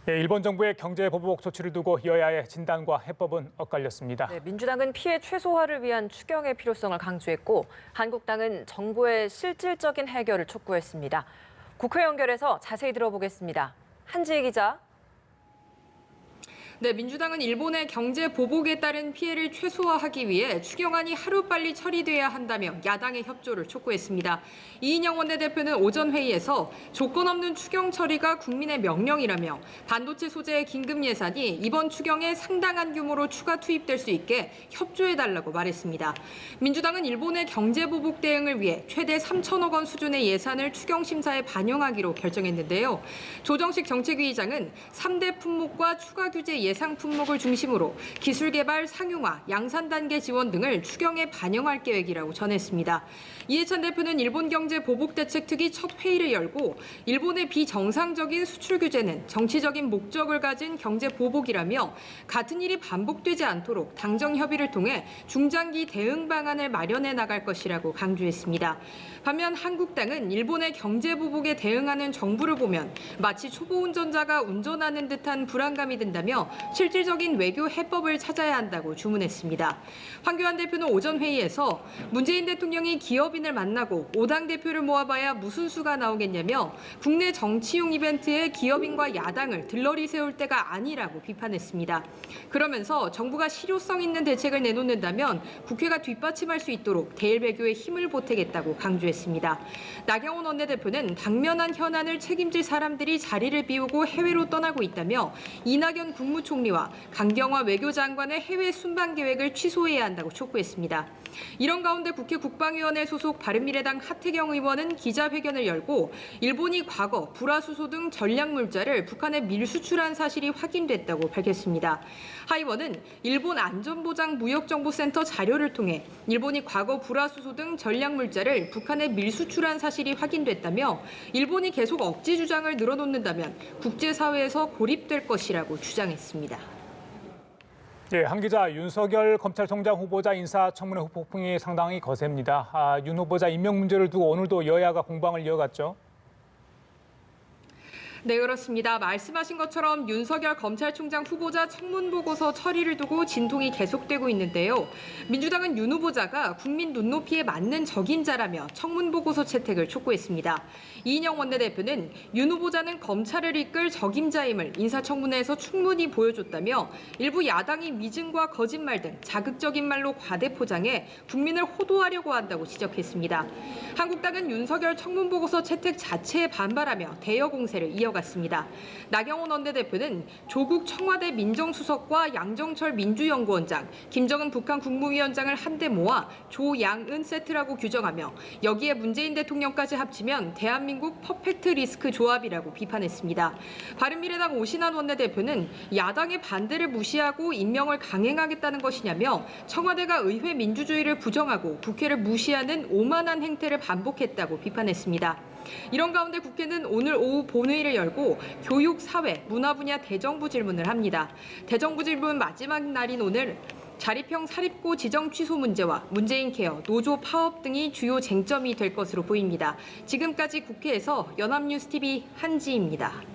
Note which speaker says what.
Speaker 1: 일본 정부의 경제 보복 조치를 두고 여야의 진단과 해법은 엇갈렸습니다.
Speaker 2: 민주당은 피해 최소화를 위한 추경의 필요성을 강조했고 한국당은 정부의 실질적인 해결을 촉구했습니다. 국회 연결해서 자세히 들어보겠습니다. 한지희 기자.
Speaker 3: 민주당은 일본의 경제 보복에 따른 피해를 최소화하기 위해 추경안이 하루빨리 처리돼야 한다며 야당의 협조를 촉구했습니다. 이인영 원내대표는 오전 회의에서 조건 없는 추경 처리가 국민의 명령이라며 반도체 소재의 긴급 예산이 이번 추경에 상당한 규모로 추가 투입될 수 있게 협조해달라고 말했습니다. 민주당은 일본의 경제 보복 대응을 위해 최대 3천억 원 수준의 예산을 추경 심사에 반영하기로 결정했는데요. 조정식 정책위의장은 3대 품목과 추가 규제 예상 품목을 중심으로 기술 개발, 상용화, 양산 단계 지원 등을 추경에 반영할 계획이라고 전했습니다. 이해찬 대표는 일본 경제 보복 대책 특위 첫 회의를 열고 일본의 비정상적인 수출 규제는 정치적인 목적을 가진 경제 보복이라며 같은 일이 반복되지 않도록 당정 협의를 통해 중장기 대응 방안을 마련해 나갈 것이라고 강조했습니다. 반면 한국당은 일본의 경제 보복에 대응하는 정부를 보면 마치 초보 운전자가 운전하는 듯한 불안감이 든다며 실질적인 외교 해법을 찾아야 한다고 주문했습니다. 황교안 대표는 오전 회의에서 문재인 대통령이 기업인을 만나고 5당 대표를 모아봐야 무슨 수가 나오겠냐며 국내 정치용 이벤트에 기업인과 야당을 들러리 세울 때가 아니라고 비판했습니다. 그러면서 정부가 실효성 있는 대책을 내놓는다면 국회가 뒷받침할 수 있도록 대일배교에 힘을 보태겠다고 강조했습니다. 나경원 원내대표는 당면한 현안을 책임질 사람들이 자리를 비우고 해외로 떠나고 있다며 이낙연 국무총리와 강경화 외교장관의 해외 순방 계획을 취소해야 한다고 촉구했습니다. 이런 가운데 국회 국방위원회 소속 바른미래당 하태경 의원은 기자회견을 열고 일본이 과거 불화수소 등 전략물자를 북한에 밀수출한 사실이 확인됐다고 밝혔습니다. 하 의원은 일본 안전보장무역정보센터 자료를 통해 일본이 과거 불화수소 등 전략물자를 북한에 밀수출한 사실이 확인됐다며 일본이 계속 억지 주장을 늘어놓는다면 국제사회에서 고립될 것이라고 주장했습니다.
Speaker 1: 한 기자, 윤석열 검찰총장 후보자 인사청문회 후폭풍이 상당히 거셉니다. 윤 후보자 임명 문제를 두고 오늘도 여야가 공방을 이어갔죠.
Speaker 3: 네, 그렇습니다. 말씀하신 것처럼 윤석열 검찰총장 후보자 청문보고서 처리를 두고 진통이 계속되고 있는데요. 민주당은 윤 후보자가 국민 눈높이에 맞는 적임자라며 청문보고서 채택을 촉구했습니다. 이인영 원내대표는 윤 후보자는 검찰을 이끌 적임자임을 인사청문회에서 충분히 보여줬다며 일부 야당이 위증과 거짓말 등 자극적인 말로 과대포장해 국민을 호도하려고 한다고 지적했습니다. 한국당은 윤석열 청문보고서 채택 자체에 반발하며 대여 공세를 이어갔습니다. 나경원 원내대표는 조국 청와대 민정수석과 양정철 민주연구원장, 김정은 북한 국무위원장을 한데 모아 조양은 세트라고 규정하며 여기에 문재인 대통령까지 합치면 대한민국 퍼펙트 리스크 조합이라고 비판했습니다. 바른미래당 오신환 원내대표는 야당의 반대를 무시하고 임명을 강행하겠다는 것이냐며 청와대가 의회 민주주의를 부정하고 국회를 무시하는 오만한 행태를 반복했다고 비판했습니다. 이런 가운데 국회는 오늘 오후 본회의를 열고 교육, 사회, 문화 분야 대정부 질문을 합니다. 대정부 질문 마지막 날인 오늘 자립형 사립고 지정 취소 문제와 문재인 케어, 노조 파업 등이 주요 쟁점이 될 것으로 보입니다. 지금까지 국회에서 연합뉴스TV 한지희입니다.